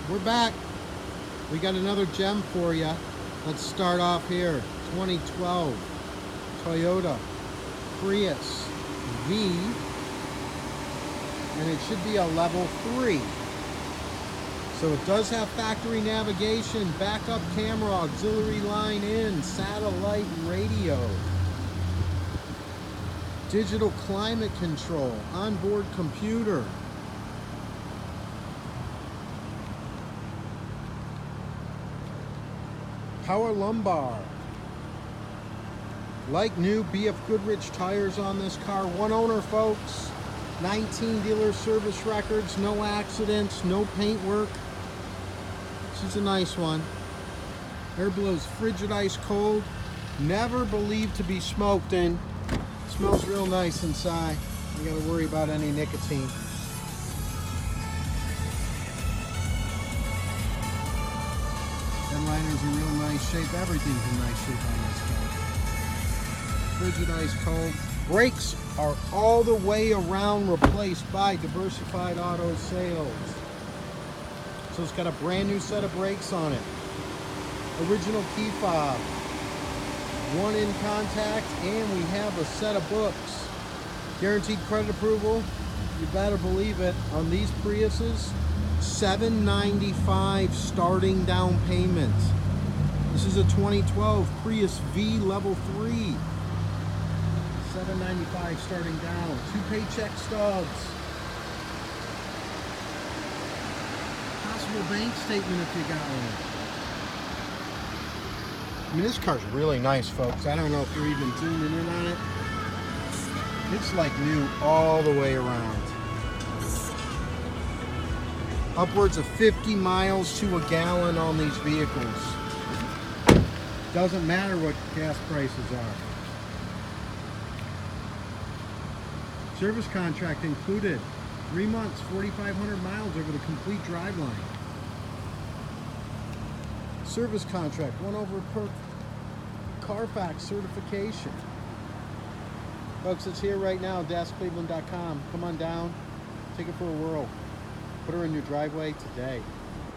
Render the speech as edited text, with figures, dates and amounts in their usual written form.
We're back. We got another gem for you. Let's start off here. 2012 Toyota Prius V, and it should be a level 3. So it does have factory navigation, backup camera, auxiliary line in, satellite radio, digital climate control, onboard computer. Power lumbar. Like new BF Goodrich tires on this car. One owner, folks. 19 dealer service records. No accidents. No paint work. This is a nice one. Air blows frigid ice cold. Never believed to be smoked in. Smells real nice inside. You gotta worry about any nicotine. Headliner's in real nice shape. Everything's in nice shape on this car. Frigid ice cold. Brakes are all the way around replaced by Diversified Auto Sales. So it's got a brand new set of brakes on it. Original key fob. One in contact, and we have a set of books. Guaranteed credit approval. You better believe it. On these Priuses, $795 starting down payment. This is a 2012 Prius V level 3. $795 starting down. 2 paycheck stubs. Possible bank statement if you got one. I mean, this car's really nice, folks. I don't know if you're even zooming in on it. It's like new all the way around. Upwards of 50 miles to a gallon on these vehicles. Doesn't matter what gas prices are. Service contract included. 3 months, 4,500 miles over the complete driveline. Service contract, 1 over per Carfax certification. Folks, it's here right now, DasCleveland.com. Come on down, take it for a whirl. Put her in your driveway today.